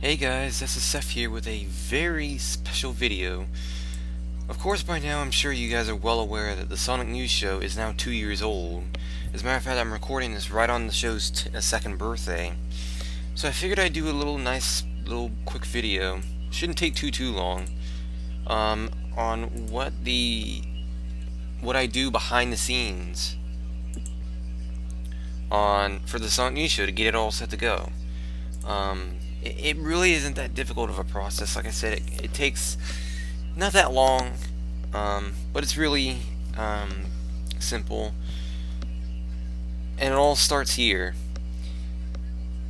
Hey guys, this is Seth here with a very special video. Of course, by now I'm sure you guys are well aware that the SonicNews Show is now 2 years old. As a matter of fact, I'm recording this right on the show's second birthday. So I figured I'd do a little quick video. Shouldn't take too long. On what I do behind the scenes for the Sonic News Show to get it all set to go. It really isn't that difficult of a process. Like I said, it takes not that long, but it's really simple, and it all starts here.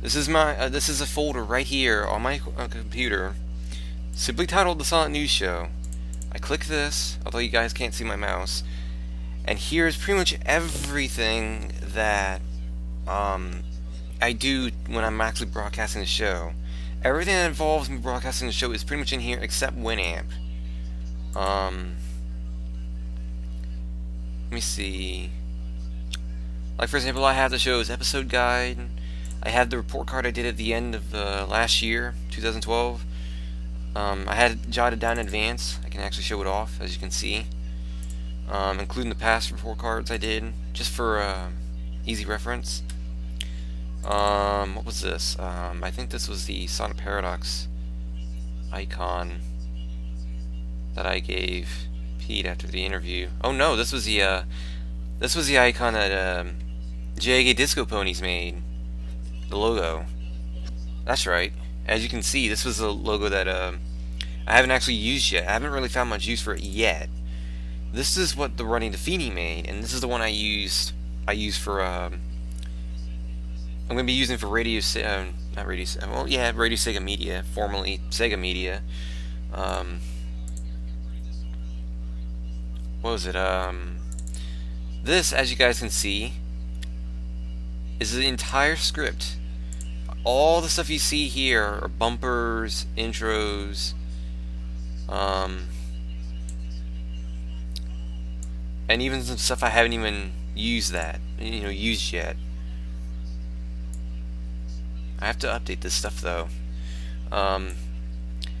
This is a folder right here on my computer, simply titled The Sonic News Show. I click this, although you guys can't see my mouse, and here's pretty much everything that I do when I'm actually broadcasting the show. Everything that involves me broadcasting the show is pretty much in here except Winamp. Let me see. Like, for example, I have the show's episode guide. I have the report card I did at the end of last year, 2012. I had it jotted down in advance. I can actually show it off, as you can see. Including the past report cards I did, just for easy reference. What was this? I think this was the Sonic Paradox icon that I gave Pete after the interview. Oh no, this was the icon that JAG Disco Ponies made. The logo. That's right. As you can see, this was the logo that I haven't actually used yet. I haven't really found much use for it yet. This is what the Running Defeating made, and this is the one I used for I'm going to be using for Radio Sega Media, formerly Sega Media. What was it? This, as you guys can see, is the entire script. All the stuff you see here are bumpers, intros, and even some stuff I haven't even used yet. I have to update this stuff though. And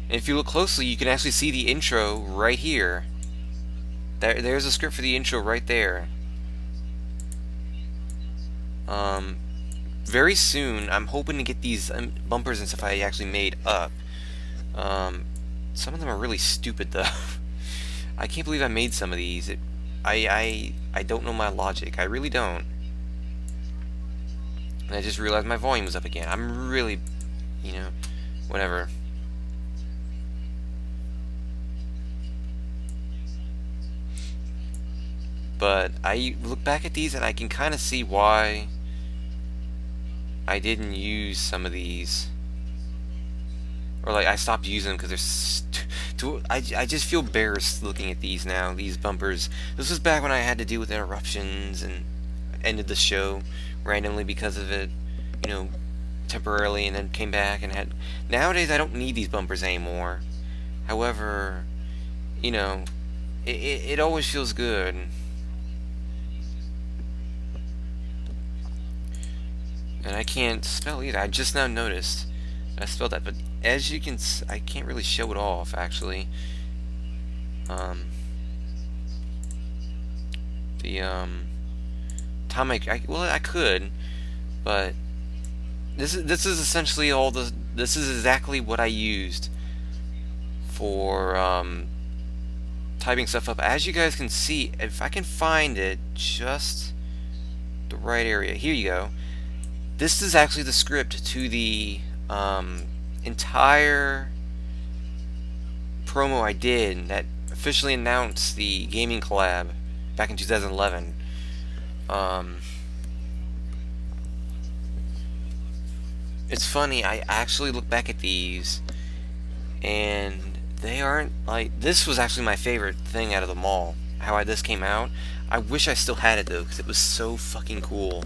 if you look closely, you can actually see the intro right here. There's a script for the intro right there. Very soon, I'm hoping to get these bumpers and stuff I actually made up. Some of them are really stupid though. I can't believe I made some of these. I don't know my logic. I really don't. And I just realized my volume was up again. I'm really, whatever. But I look back at these and I can kind of see why I didn't use some of these. Or like I stopped using them because they're I just feel embarrassed looking at these now, these bumpers. This was back when I had to deal with interruptions and ended the show randomly because of it, temporarily, and then came back and had. Nowadays I don't need these bumpers anymore. However, it always feels good. And I can't spell either. I just now noticed I spelled that, but as you can, I can't really show it off actually. I could, but this is essentially this is exactly what I used for typing stuff up. As you guys can see, if I can find it just the right area, here you go. This is actually the script to the entire promo I did that officially announced the gaming collab back in 2011. It's funny, I actually look back at these and they aren't like, this was actually my favorite thing out of them all. How this came out. I wish I still had it though, because it was so fucking cool.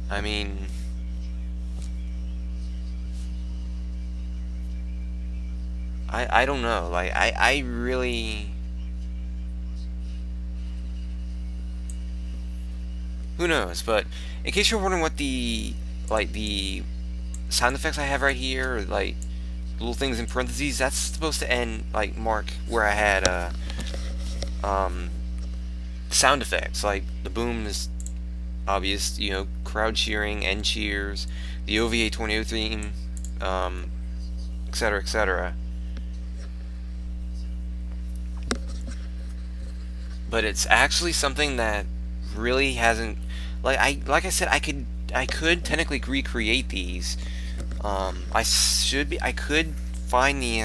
I mean, I don't know, like I really Who knows? But in case you're wondering what the sound effects I have right here, like little things in parentheses, that's supposed to end like mark where I had um, sound effects. Like the boom is obvious, crowd cheering, end cheers, the OVA 20 theme, etc., etc. But it's actually something that really hasn't, like I said, I could technically recreate these. I could find the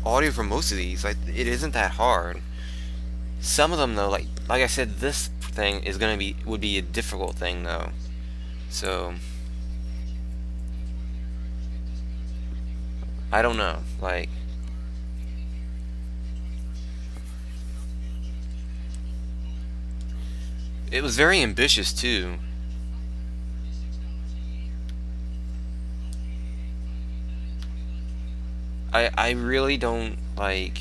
audio for most of these. Like it isn't that hard. Some of them though, like I said, this thing would be a difficult thing though. So I don't know. Like it was very ambitious too. I really don't like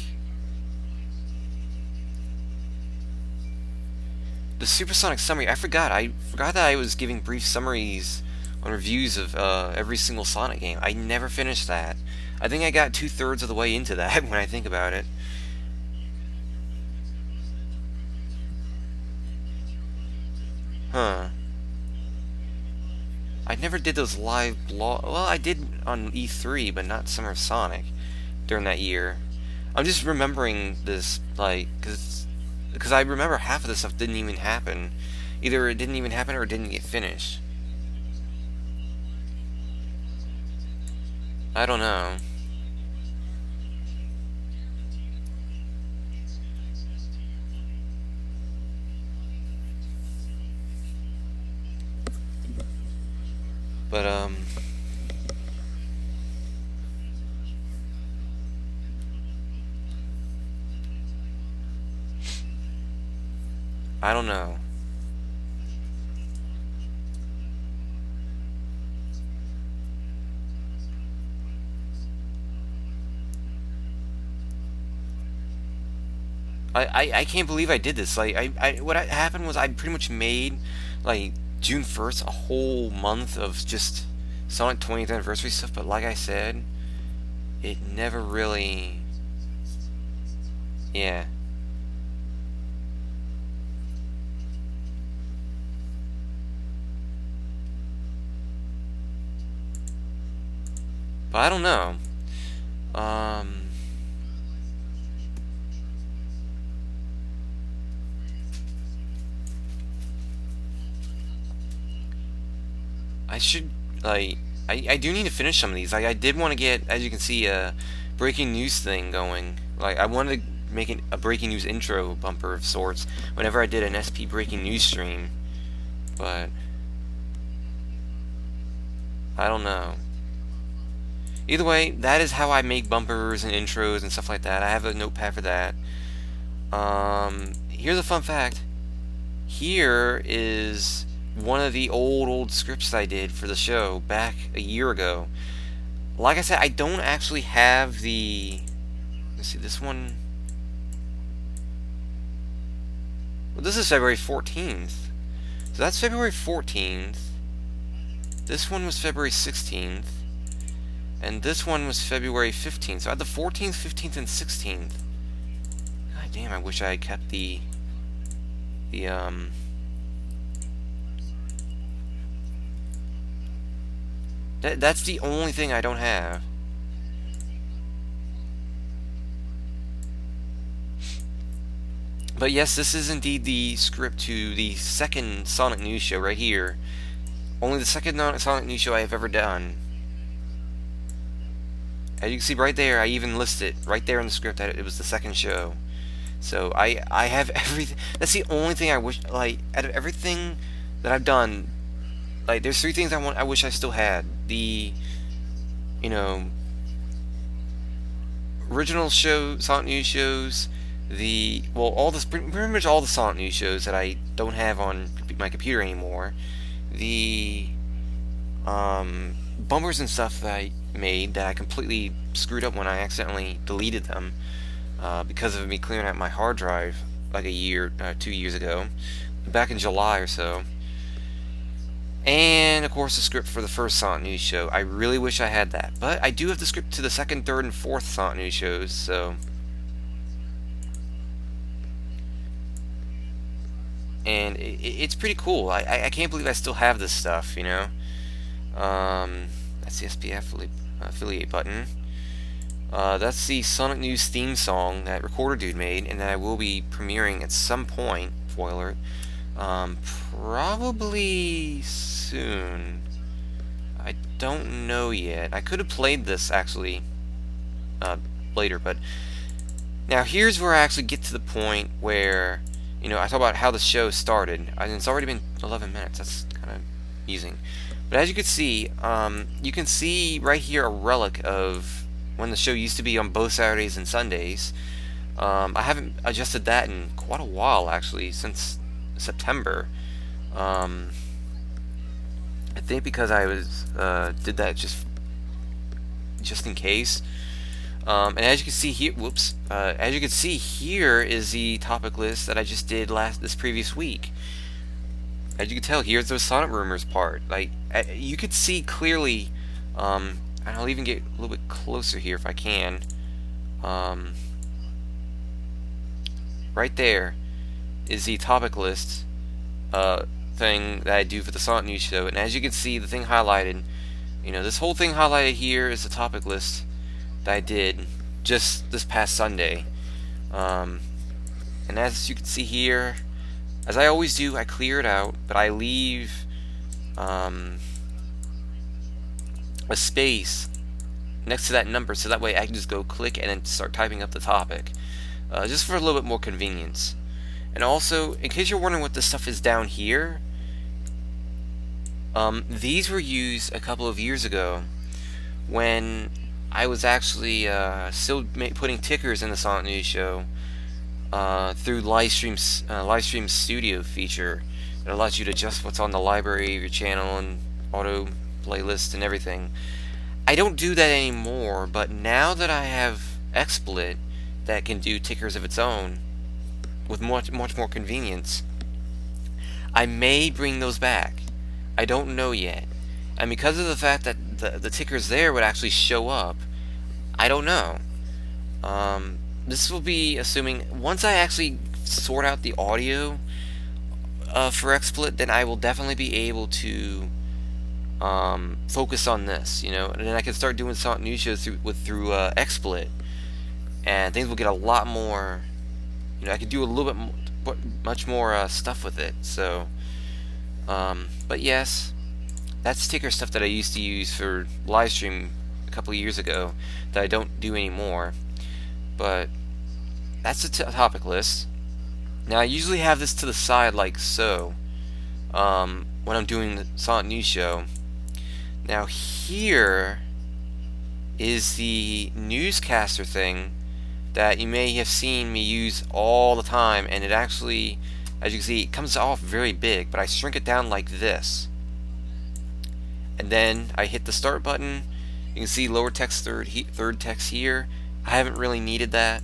the supersonic summary. I forgot that I was giving brief summaries on reviews of every single Sonic game. I never finished that. I think I got 2/3 of the way into that when I think about it. Huh. I never did those live blog. Well, I did on E3, but not Summer of Sonic during that year. I'm just remembering this, like, because I remember half of this stuff didn't even happen. Either it didn't even happen or it didn't get finished. I don't know. But, I don't know. I can't believe I did this. Like, what happened was I pretty much made, like, June 1st a whole month of just Sonic 20th anniversary stuff, but like I said, it never really. Yeah. But I don't know. Um. I should, like, I do need to finish some of these. Like, I did want to get, as you can see, a breaking news thing going. Like, I wanted to make a breaking news intro bumper of sorts whenever I did an SP breaking news stream. But I don't know. Either way, that is how I make bumpers and intros and stuff like that. I have a notepad for that. Here's a fun fact. Here is one of the old scripts I did for the show back a year ago. Like I said, I don't actually have the. Let's see, this one. Well, this is February 14th. So that's February 14th. This one was February 16th. And this one was February 15th. So I had the 14th, 15th, and 16th. God damn, I wish I had kept the that's the only thing I don't have. But yes, this is indeed the script to the second Sonic News Show right here. Only the second Sonic News Show I have ever done. As you can see right there, I even list it right there in the script that it was the second show. So I have everything. That's the only thing I wish, like, out of everything that I've done, like, there's three things I wish I still had. The, you know, original show, Sonic News shows, all the, pretty much all the Sonic News shows that I don't have on my computer anymore. The, bumpers and stuff that I made that I completely screwed up when I accidentally deleted them because of me clearing out my hard drive like 2 years ago. back in July or so. And of course the script for the first SonicNews show. I really wish I had that, but I do have the script to the second, third, and fourth SonicNews shows, so. And it's pretty cool. I can't believe I still have this stuff, you know. That's the SPF affiliate button. That's the Sonic News theme song that Recorder Dude made, and that I will be premiering at some point. Spoiler. Probably soon. I don't know yet. I could have played this actually later, but now here's where I actually get to the point where, you know, I talk about how the show started. And it's already been 11 minutes. That's kind of amusing. But as you can see right here a relic of when the show used to be on both Saturdays and Sundays. I haven't adjusted that in quite a while, actually, since September. I think because I was did that just in case. And as you can see here, as you can see here is the topic list that I just did this previous week. As you can tell, here's the Sonic Rumors part. Like you could see clearly, and I'll even get a little bit closer here if I can. Right there is the topic list thing that I do for the SonicNews Show, and as you can see, the thing highlighted, you know, this whole thing highlighted here is the topic list that I did just this past Sunday. And as you can see here, as I always do, I clear it out, but I leave a space next to that number, so that way I can just go click and then start typing up the topic, just for a little bit more convenience. And also, in case you're wondering what this stuff is down here, these were used a couple of years ago when I was actually still putting tickers in the SonicNews Show through Livestream Studio feature. It allows you to adjust what's on the library of your channel and auto playlist and everything. I don't do that anymore, but now that I have XSplit that can do tickers of its own with much more convenience, I may bring those back. I don't know yet. And because of the fact that the tickers there would actually show up, I don't know. This will be assuming once I actually sort out the audio for XSplit, then I will definitely be able to focus on this, you know, and then I can start doing SonicNews shows through XSplit, and things will get a lot more. You know, I could do a little bit much more stuff with it. So, but yes, that's ticker stuff that I used to use for live stream a couple of years ago that I don't do anymore. But that's the topic list. Now I usually have this to the side like so when I'm doing the SonicNews Show. Now here is the newscaster thing that you may have seen me use all the time, and it actually, as you can see, it comes off very big, but I shrink it down like this. And then I hit the start button. You can see lower text, third text here. I haven't really needed that.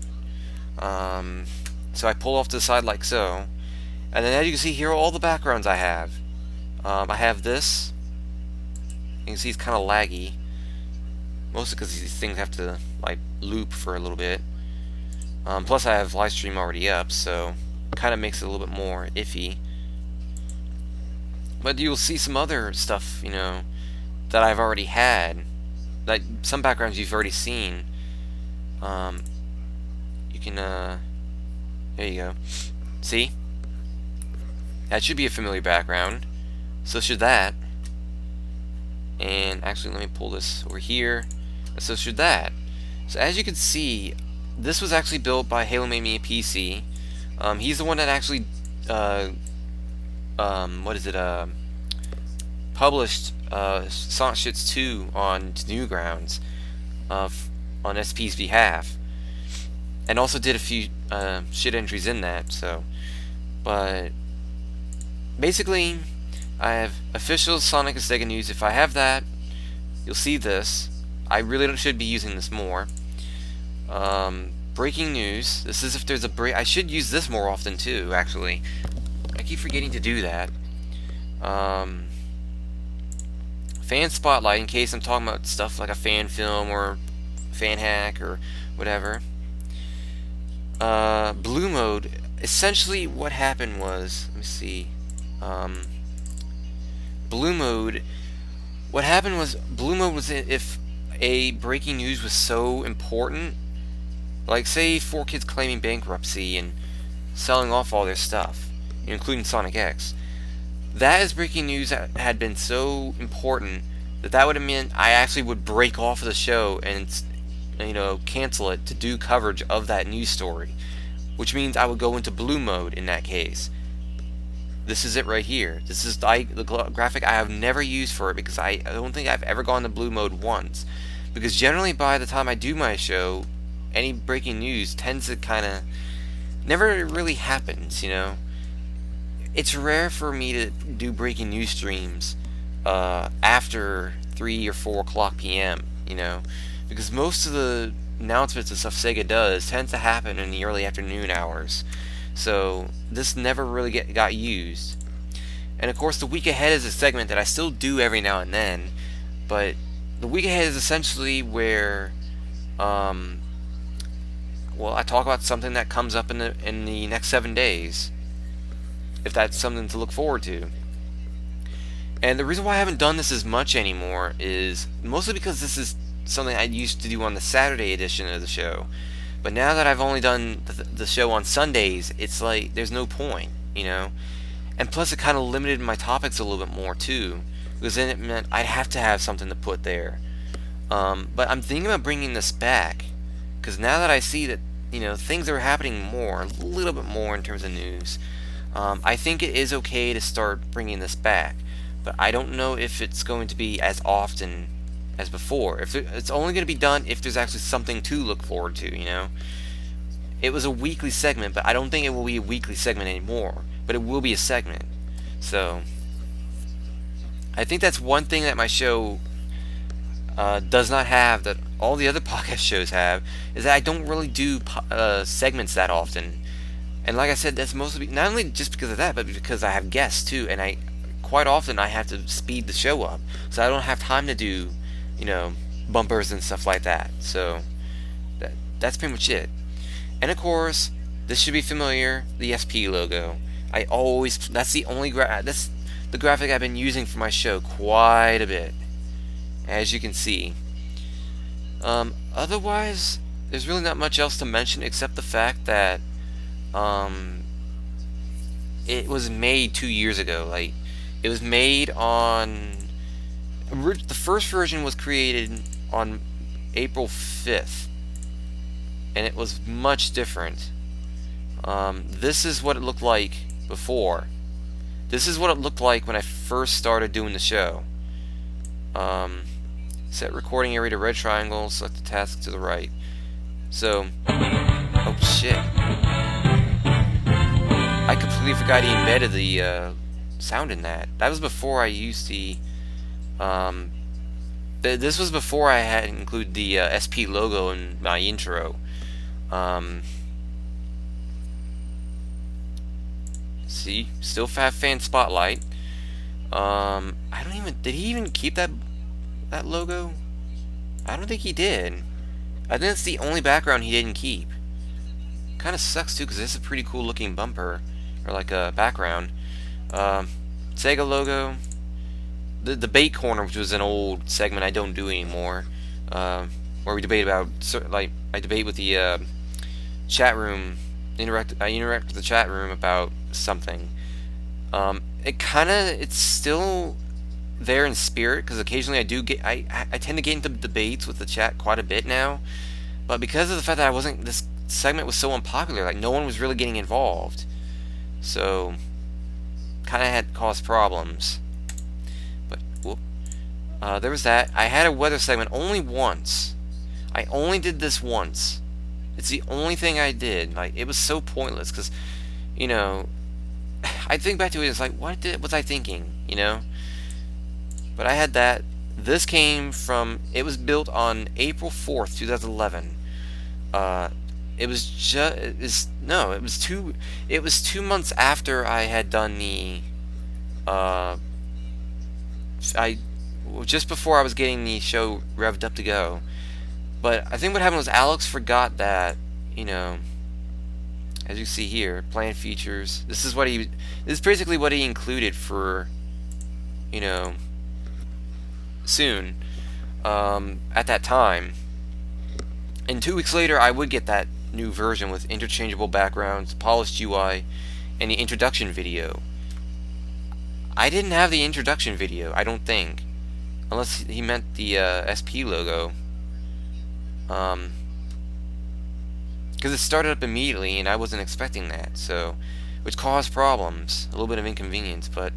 So I pull off to the side like so. And then as you can see here are all the backgrounds I have. I have this. You can see it's kind of laggy. Mostly because these things have to like loop for a little bit. Plus I have live stream already up, so it kind of makes it a little bit more iffy. But you'll see some other stuff, you know, that I've already had. Like some backgrounds you've already seen. You can, there you go. See? That should be a familiar background. So should that. And actually, let me pull this over here. So should that. So as you can see, this was actually built by Halo Made Me a PC. He's the one that actually, published Sonic Shits 2 on Newgrounds on SP's behalf, and also did a few shit entries in that. So, but basically, I have official Sonic and Sega news. If I have that, you'll see this. I really should be using this more. Breaking news. This is if there's a break. I should use this more often too, actually. I keep forgetting to do that. Fan spotlight, in case I'm talking about stuff like a fan film or fan hack or whatever. Blue mode. Essentially, what happened was, let me see. Blue mode. What happened was, blue mode was if a breaking news was so important, like say 4Kids claiming bankruptcy and selling off all their stuff, including Sonic X. That is breaking news that had been so important that would have meant I actually would break off of the show and cancel it to do coverage of that news story, which means I would go into blue mode in that case. This is it right here. This is the graphic I have never used for it because I don't think I've ever gone to blue mode once. Because generally by the time I do my show, any breaking news tends to kind of never really happens, It's rare for me to do breaking news streams after 3 or 4 o'clock p.m., because most of the announcements and stuff Sega does tends to happen in the early afternoon hours. So this never really got used. And of course the week ahead is a segment that I still do every now and then, but the week ahead is essentially where I talk about something that comes up in the next 7 days, if that's something to look forward to. And the reason why I haven't done this as much anymore is mostly because this is something I used to do on the Saturday edition of the show. But now that I've only done the show on Sundays, it's like there's no point, And plus it kind of limited my topics a little bit more too, because then it meant I'd have to have something to put there. But I'm thinking about bringing this back, because now that I see that things are happening more, a little bit more in terms of news, I think it is okay to start bringing this back. But I don't know if it's going to be as often as before. It's only going to be done if there's actually something to look forward to, It was a weekly segment, but I don't think it will be a weekly segment anymore. But it will be a segment. So I think that's one thing that my show does not have that all the other podcast shows have, is that I don't really do segments that often. And like I said, that's mostly not only just because of that, but because I have guests too, and quite often I have to speed the show up, so I don't have time to do bumpers and stuff like that. So that's pretty much it. And of course, this should be familiar, the SP logo. That's the only that's the graphic I've been using for my show quite a bit, as you can see. Otherwise, there's really not much else to mention except the fact that it was made 2 years ago. Like, it was made on the first version was created on April 5th, and it was much different. This is what it looked like before. This is what it looked like when I first started doing the show. Set recording area to red triangle, select the task to the right. So, oh shit. I completely forgot he embedded the sound in that. That was before I used the this was before I had included the SP logo in my intro. See, still have fan spotlight. I don't even, did he even keep that logo? I don't think he did. I think it's the only background he didn't keep. Kind of sucks too, because this is a pretty cool looking bumper, or like a background. Sega logo. The debate corner, which was an old segment I don't do anymore, where we debate about, like, I debate with the chat room. I interact with the chat room about something. It's still there in spirit, because occasionally I tend to get into debates with the chat quite a bit now, but because of the fact that this segment was so unpopular, like no one was really getting involved, so kind of had caused problems. But whoop, there was that. I had a weather segment only once. I only did this once. It's the only thing I did. Like, it was so pointless, because I think back to it, it's like, what was I thinking, But I had that. This came from, it was built on April 4th, 2011. it was just no, it was 2 months after I had done the uh I just before I was getting the show revved up to go. But I think what happened was Alex forgot that, you know, as you see here, plan features. This is basically what he included for, you know, soon, at that time. And 2 weeks later, I would get that new version with interchangeable backgrounds, polished UI, and the introduction video. I didn't have the introduction video, I don't think, unless he meant the SP logo. Because it started up immediately, and I wasn't expecting that, so, which caused problems, a little bit of inconvenience, but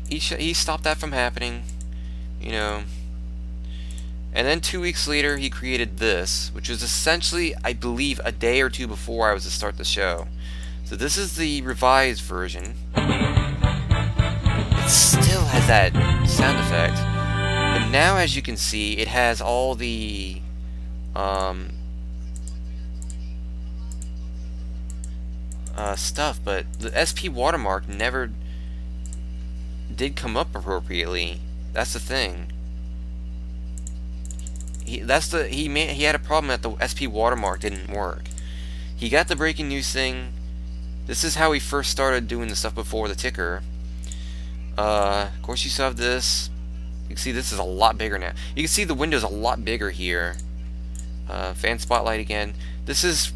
he stopped that from happening, you know. And then 2 weeks later, he created this, which was essentially, I believe, a day or two before I was to start the show. So this is the revised version. It still has that sound effect, but now, as you can see, it has all the stuff, but the SP watermark never did come up appropriately. That's the thing. He had a problem that the SP watermark didn't work. He got the breaking news thing. This is how he first started doing the stuff before the ticker. Of course, you still have this. You can see this is a lot bigger now. You can see the window's a lot bigger here. Fan spotlight again. This is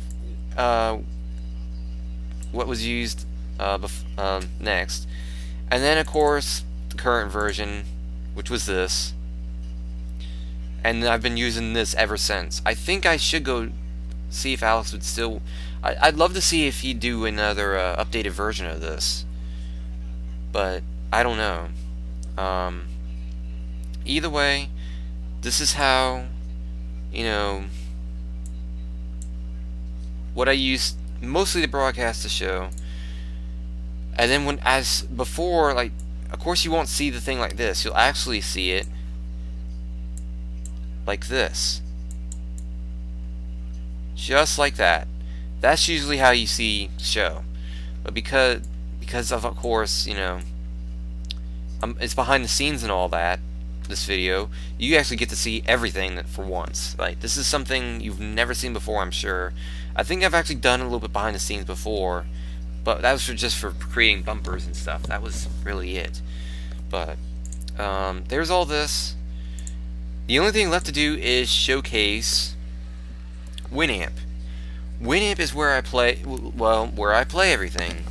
what was used next. And then, of course, the current version, which was this. And I've been using this ever since. I think I should go see if Alex would still... I'd love to see if he'd do another updated version of this. But I don't know. Either way, this is how, you know, what I used mostly to broadcast the show. And then as before, like, of course you won't see the thing like this. You'll actually see it like this. Just like that. That's usually how you see the show. But because of course, you know, it's behind the scenes and all that, this video, you actually get to see everything for once. Like, this is something you've never seen before, I'm sure. I think I've actually done a little bit behind the scenes before, but that was just for creating bumpers and stuff. That was really it. But there's all this. The only thing left to do is showcase Winamp. Winamp is where I play, well, where I play everything.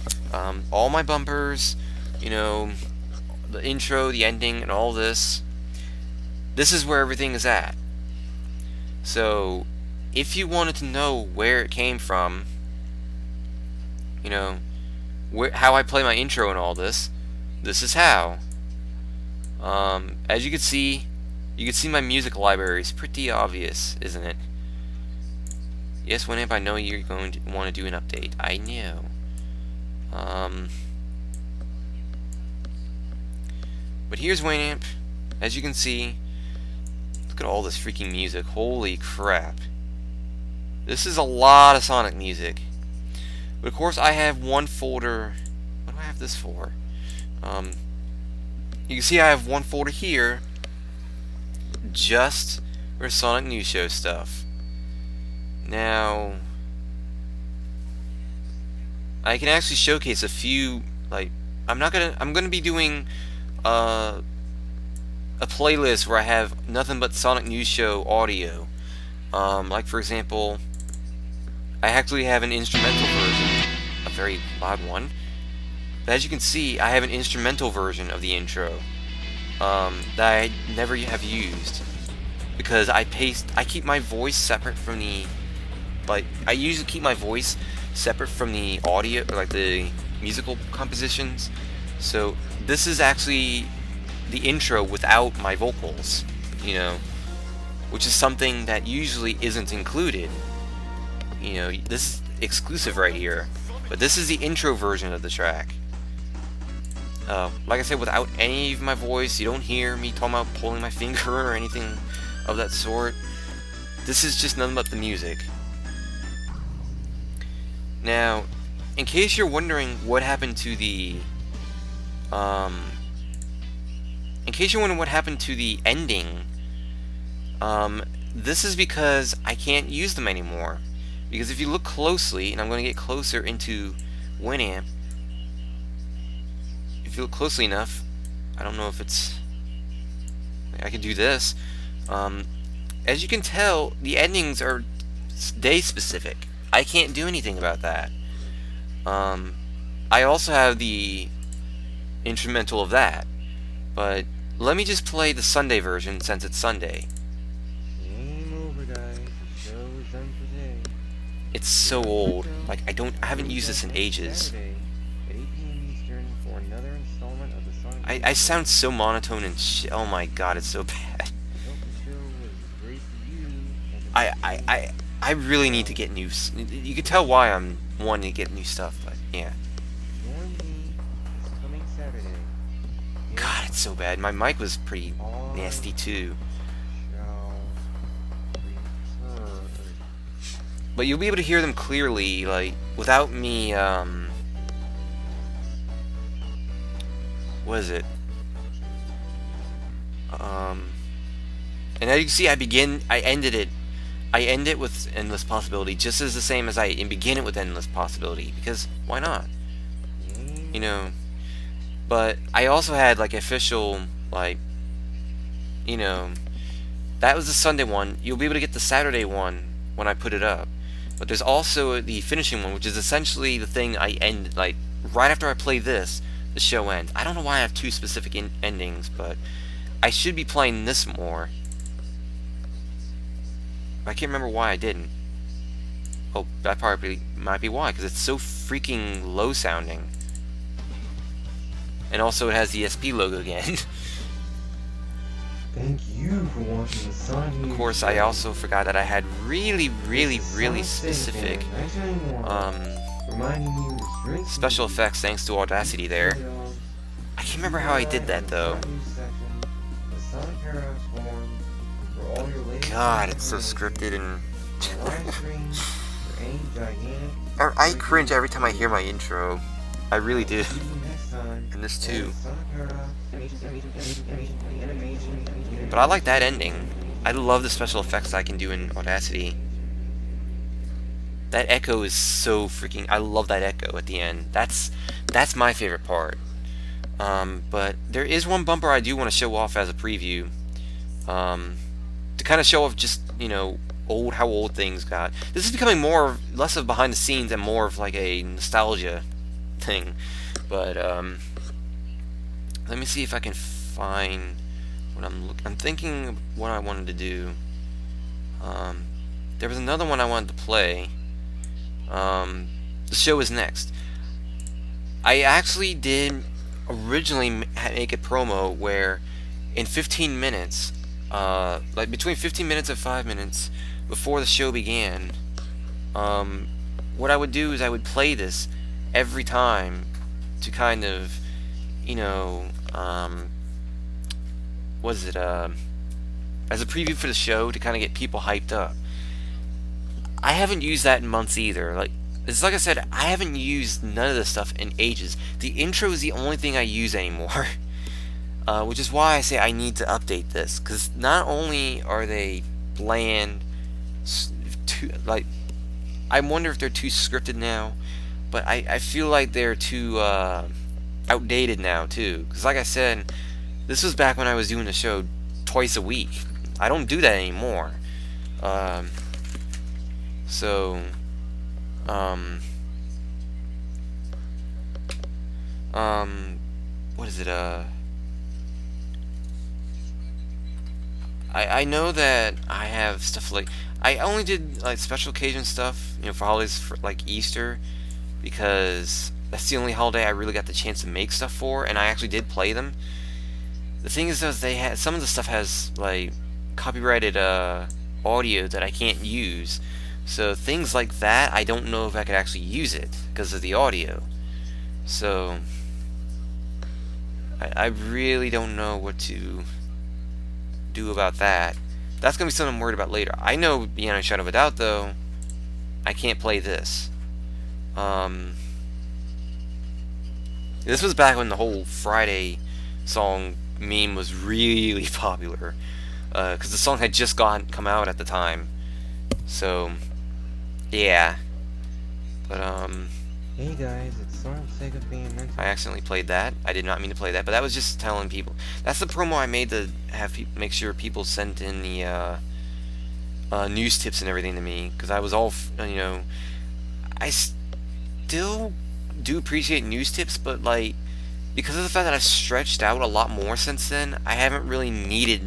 All my bumpers, you know, the intro, the ending, and all this. This is where everything is at. So, if you wanted to know where it came from, you know, how I play my intro and all this, this is how. As you can see my music library is pretty obvious, isn't it? Yes, Winamp, I know you're going to want to do an update. I know. But here's Winamp. As you can see, look at all this freaking music. Holy crap. This is a lot of Sonic music. But of course, I have one folder. What do I have this for? You can see I have one folder here just for SonicNews Show stuff. Now, I can actually showcase a few, like, I'm gonna be doing a playlist where I have nothing but SonicNews Show audio. Like, for example, I actually have an instrumental version, a very loud one. But as you can see, I have an instrumental version of the intro that I never have used, because I keep my voice separate from the, like, I usually keep my voice separate from the audio, like the musical compositions. So this is actually the intro without my vocals, you know, which is something that usually isn't included. You know, this is exclusive right here, but this is the intro version of the track. Like I said, without any of my voice, you don't hear me talking about pulling my finger or anything of that sort. This is just nothing but the music. Now, in case you're wondering what happened to the ending, this is because I can't use them anymore. Because if you look closely, and I'm going to get closer into Winamp, if you look closely enough, I don't know if it's, I can do this. As you can tell, the endings are day specific. I can't do anything about that. I also have the instrumental of that, but let me just play the Sunday version since it's Sunday. Game over, guys. The show is done for today. It's so old. Like I haven't used this in ages. Saturday at 8 p.m. Eastern for another installment of the SonicNews I sound so monotone and oh my god, it's so bad. I hope the show was great for you. And I really need to get new. You can tell why I'm wanting to get new stuff, but yeah. join me this coming Saturday. God, it's so bad. My mic was pretty nasty too. Shall return. But you'll be able to hear them clearly, like, without me, what is it? And as you can see, I end it with Endless Possibility, just as the same as I begin it with Endless Possibility, because why not? You know, but I also had, like, official, like, you know, that was the Sunday one. You'll be able to get the Saturday one when I put it up. But there's also the finishing one, which is essentially the thing I end, like, right after I play this, the show ends. I don't know why I have two specific endings, but I should be playing this more. I can't remember why I didn't. Oh, that probably might be why, because it's so freaking low sounding. And also it has the SP logo again. Thank you for watching the SonicNews Of course, Show. I also forgot that I had really specific reminding you to drink special effects thanks to Audacity there. I can't remember how I did that though. God, it's so scripted and I cringe every time I hear my intro. I really do. And this too. But I like that ending. I love the special effects I can do in Audacity. That echo is so freaking... I love that echo at the end. That's my favorite part. But there is one bumper I do want to show off as a preview. To kind of show off just, you know, how old things got. This is becoming less of behind the scenes and more of like a nostalgia thing. But let me see if I can find what I'm thinking what I wanted to do. There was another one I wanted to play. The show is next. I actually did originally make a promo where in 15 minutes, like between 15 minutes and 5 minutes before the show began, what I would do is I would play this every time to kind of, you know, what is it, as a preview for the show to kind of get people hyped up. I haven't used that in months either. Like I said, I haven't used none of this stuff in ages. The intro is the only thing I use anymore. Which is why I say I need to update this, because not only are they bland, like, I wonder if they're too scripted now, but I feel like they're too outdated now too. Because like I said, this was back when I was doing the show twice a week. I don't do that anymore. What is it? I know that I have stuff like I only did like special occasion stuff, you know, for holidays for like Easter, because that's the only holiday I really got the chance to make stuff for, and I actually did play them. The thing is, though, they had some of the stuff has like copyrighted audio that I can't use, so things like that I don't know if I could actually use it because of the audio. So I really don't know what to do about that. That's gonna be something I'm worried about later. I know beyond a shadow of a doubt, though, I can't play this. Um, this was back when the whole Friday song meme was really popular, because the song had just come out at the time. So, yeah. But Hey guys, it's Sonic Sega being mental. I accidentally played that. I did not mean to play that, but that was just telling people. That's the promo I made to have make sure people sent in the news tips and everything to me, because I was all, I still do appreciate news tips, but like, because of the fact that I've stretched out a lot more since then, I haven't really needed,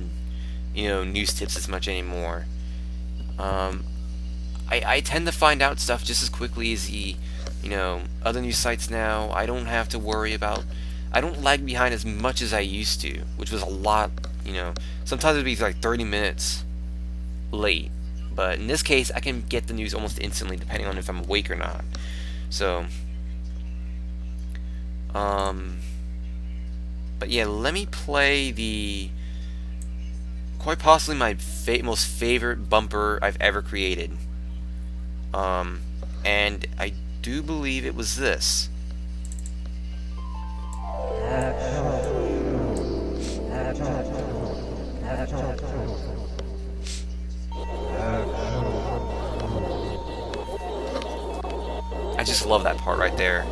news tips as much anymore. I tend to find out stuff just as quickly as the, other news sites now. I don't have to worry about, I don't lag behind as much as I used to, which was a lot, sometimes it'd be like 30 minutes late. But in this case, I can get the news almost instantly, depending on if I'm awake or not. So, but yeah, let me play the, quite possibly my most favorite bumper I've ever created. And I do believe it was this. I just love that part right there.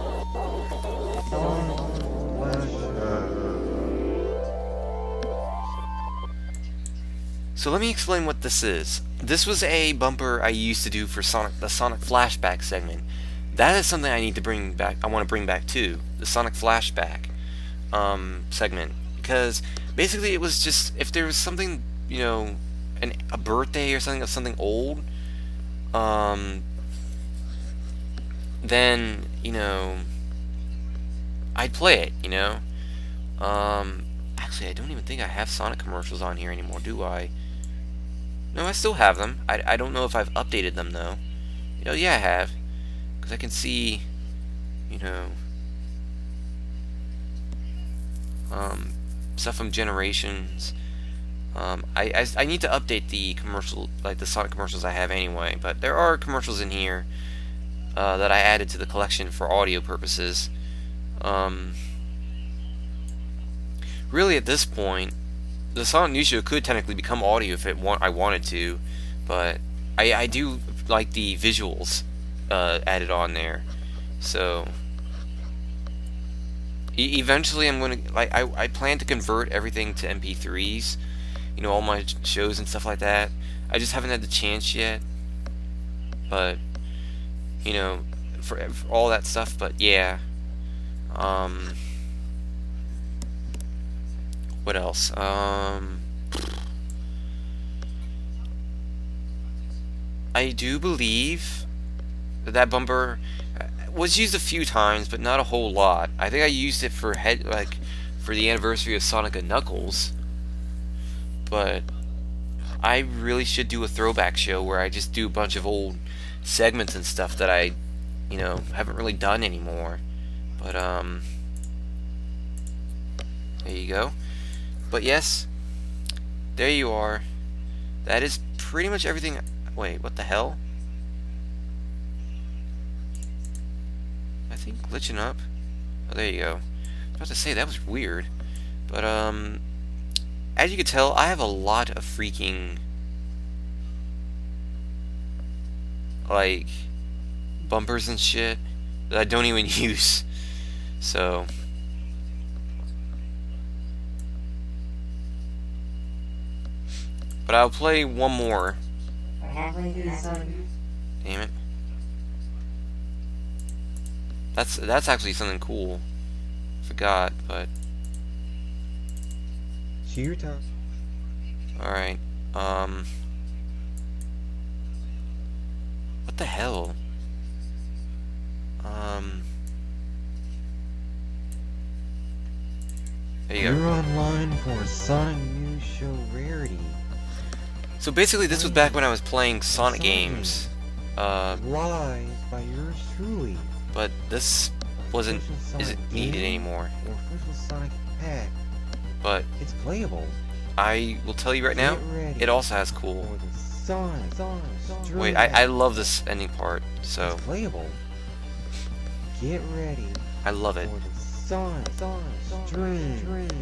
So let me explain what this is. This was a bumper I used to do for the Sonic Flashback segment. That is something I need to bring back. I want to bring back too, the Sonic Flashback segment, because basically it was just, if there was something, a birthday or something of something old, then I'd play it. Actually, I don't even think I have Sonic commercials on here anymore, do I? No, I still have them. I don't know if I've updated them, though. Yeah, I have. Because I can see, stuff from Generations. I need to update the commercial, like the Sonic commercials I have anyway. But there are commercials in here that I added to the collection for audio purposes. Really, at this point, the SonicNews Show could technically become audio if I wanted to, but I do like the visuals added on there. So eventually, I'm gonna I plan to convert everything to MP3s, all my shows and stuff like that. I just haven't had the chance yet, but for all that stuff. But yeah, what else? I do believe that bumper was used a few times, but not a whole lot. I think I used it for for the anniversary of Sonic and Knuckles. But I really should do a throwback show where I just do a bunch of old segments and stuff that I, haven't really done anymore. But there you go. But yes, there you are. That is pretty much everything. Wait, what the hell? I think glitching up. Oh, there you go. I was about to say, that was weird. But as you can tell, I have a lot of freaking like bumpers and shit that I don't even use. So but I'll play one more. Damn it. That's actually something cool. Forgot, but It's your time. alright. What the hell? There you You're go. online for a SonicNews Show rarity. So basically, this was back when I was playing Sonic games. Live by yours truly. But this isn't needed anymore. Or official Sonic pack. But It's playable. I will tell you right now, Get ready it also has cool. for the Sonic Wait, I love this ending part. It's So playable. get ready I love it. for the Sonic Stream Sprint.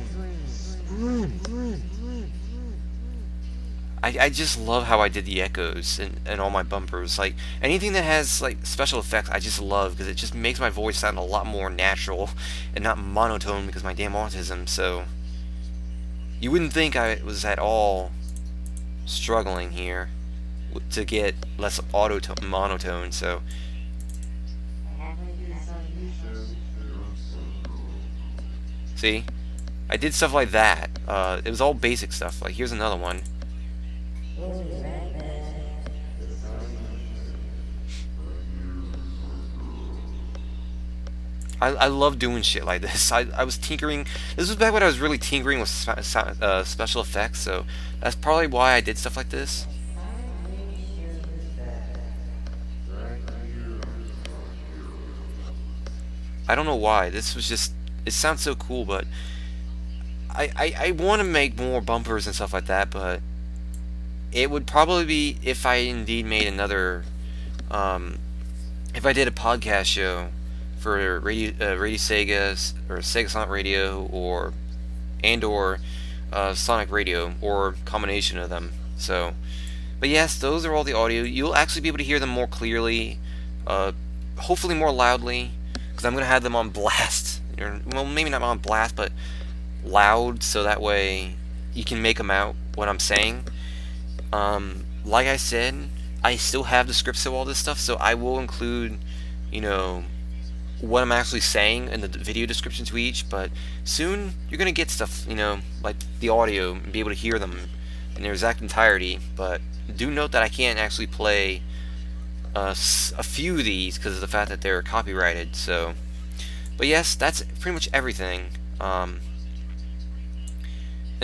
I just love how I did the echoes and all my bumpers. Like, anything that has, like, special effects, I just love, because it just makes my voice sound a lot more natural and not monotone because of my damn autism. So, you wouldn't think I was at all struggling here to get less monotone, so... See? I did stuff like that. It was all basic stuff. Like, here's another one. I love doing shit like this. I was tinkering. This was back when I was really tinkering with special effects, so that's probably why I did stuff like this. I don't know why. This was just... It sounds so cool, but... I want to make more bumpers and stuff like that, but... It would probably be if I indeed made another... if I did a podcast show for Radio Sega, or Sega Sonic Radio, or Sonic Radio, or combination of them. So, but yes, those are all the audio. You'll actually be able to hear them more clearly, hopefully more loudly, because I'm gonna have them on blast. Well, maybe not on blast, but loud, so that way you can make them out what I'm saying. Like I said, I still have the scripts of all this stuff, so I will include, what I'm actually saying in the video description to each, but soon you're going to get stuff, like the audio, and be able to hear them in their exact entirety, but do note that I can't actually play a few of these because of the fact that they're copyrighted, so... But yes, that's pretty much everything. In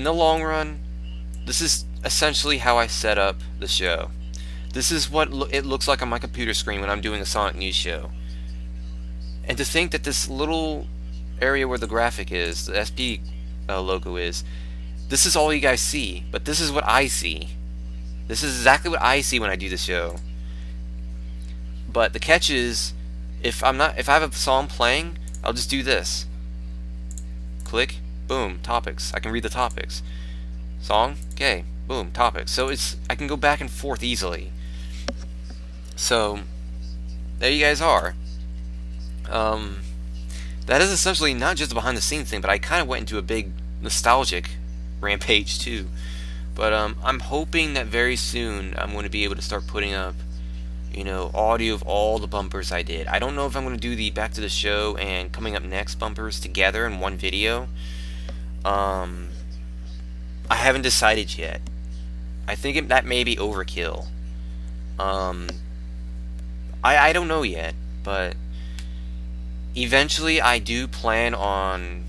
the long run, this is essentially how I set up the show. This is what it looks like on my computer screen when I'm doing a Sonic News Show. And to think that this little area where the graphic is, the SP logo is, this is all you guys see, but this is what I see. This is exactly what I see when I do the show. But the catch is, if I have a song playing, I'll just do this. Click, boom, topics. I can read the topics. Song, okay, boom, topics. So I can go back and forth easily. So there you guys are. That is essentially not just a behind the scenes thing, but I kind of went into a big nostalgic rampage too. But I'm hoping that very soon I'm going to be able to start putting up, audio of all the bumpers I did. I don't know if I'm going to do the Back to the Show and Coming Up Next bumpers together in one video. I haven't decided yet. I think that may be overkill. I don't know yet, but eventually I do plan on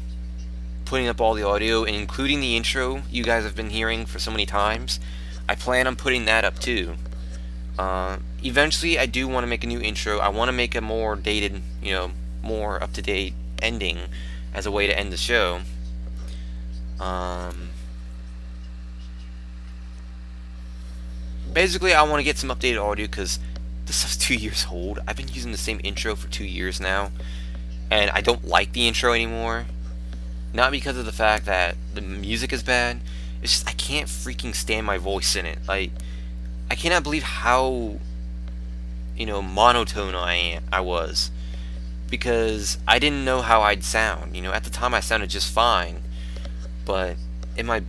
putting up all the audio and including the intro you guys have been hearing for so many times. I plan on putting that up too. Eventually I do want to make a new intro. I want to make a more dated, more up-to-date ending as a way to end the show. Basically I want to get some updated audio because this stuff's 2 years old. I've been using the same intro for 2 years now, and I don't like the intro anymore. Not because of the fact that the music is bad, it's just I can't freaking stand my voice in it. Like, I cannot believe how, monotone I was. Because I didn't know how I'd sound. At the time I sounded just fine. But in my,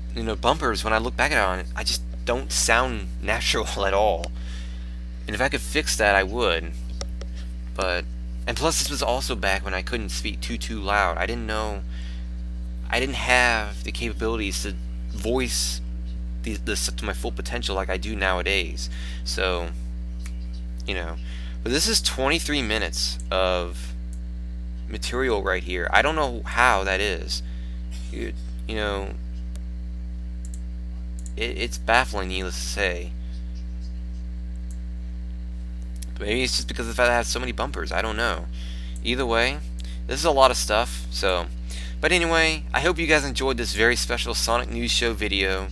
bumpers, when I look back at it, I just don't sound natural at all. And if I could fix that, I would. But, and plus this was also back when I couldn't speak too loud. I didn't have the capabilities to voice this to my full potential like I do nowadays. So, but this is 23 minutes of material right here. I don't know how that is. It's baffling, needless to say. But maybe it's just because of the fact that I have so many bumpers. I don't know. Either way, this is a lot of stuff. So, but anyway, I hope you guys enjoyed this very special Sonic News Show video.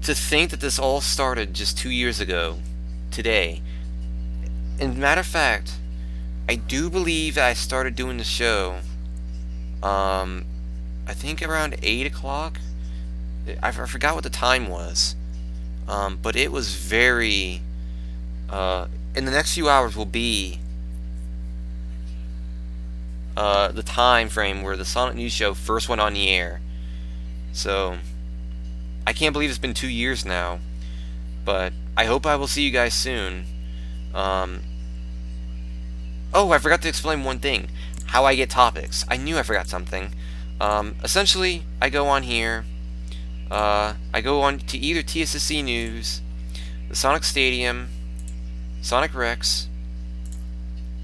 To think that this all started just 2 years ago, today. And matter of fact, I do believe that I started doing the show, I think around 8 o'clock. I forgot what the time was, but it was very, in the next few hours will be the time frame where the Sonic News Show first went on the air. So, I can't believe it's been 2 years now, but I hope I will see you guys soon. Oh, I forgot to explain one thing. How I get topics. I knew I forgot something. Essentially, I go on here. I go on to either TSSC News, the Sonic Stadium, Sonic Rex,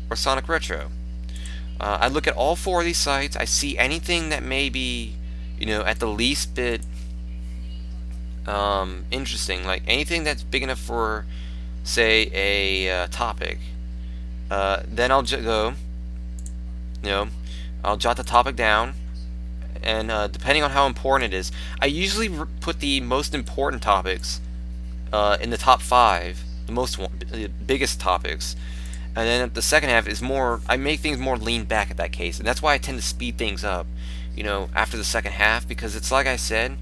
or Sonic Retro. I look at all four of these sites. I see anything that may be, at the least bit interesting, like anything that's big enough for, say, a topic. Then I'll go, I'll jot the topic down, and depending on how important it is, I usually put the most important topics in the top 5, the biggest topics, and then the second half is more. I make things more lean back at that case, and that's why I tend to speed things up, after the second half, because it's like I said,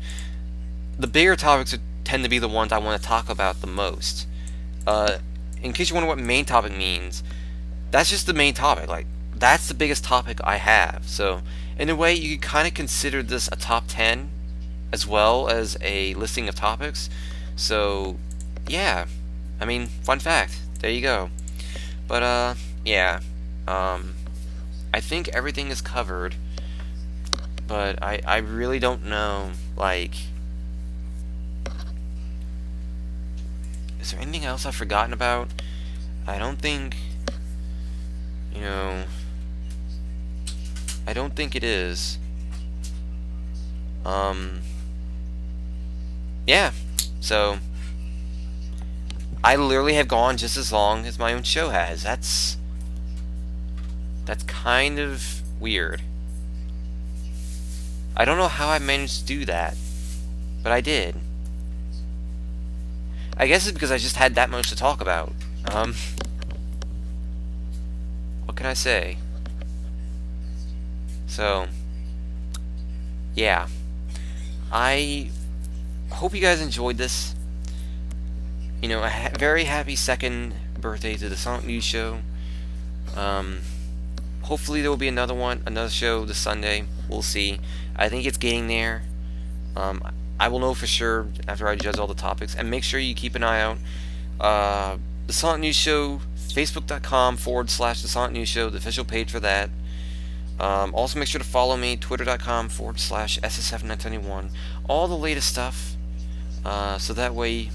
the bigger topics tend to be the ones I want to talk about the most. In case you wonder what main topic means, that's just the main topic. Like, that's the biggest topic I have. So, in a way, you can kind of consider this a top 10 as well as a listing of topics. So, yeah. I mean, fun fact. There you go. But, yeah. I think everything is covered. But I really don't know, like, is there anything else I've forgotten about? I don't think, I don't think it is. Yeah, so I literally have gone just as long as my own show has. That's kind of weird. I don't know how I managed to do that, but I did. I guess it's because I just had that much to talk about. What can I say? So, yeah. I hope you guys enjoyed this. A very happy second birthday to the Sonic News Show. Hopefully there will be another show this Sunday. We'll see. I think it's getting there. I will know for sure after I judge all the topics. And make sure you keep an eye out. The Sonic News Show, Facebook.com/The Sonic News Show, the official page for that. Also make sure to follow me, Twitter.com/SSF921. All the latest stuff. So that way,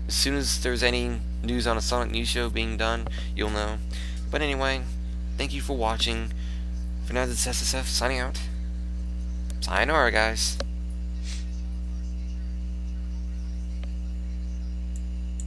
as soon as there's any news on a Sonic News Show being done, you'll know. But anyway, thank you for watching. For now, this is SSF signing out. Sayonara, guys.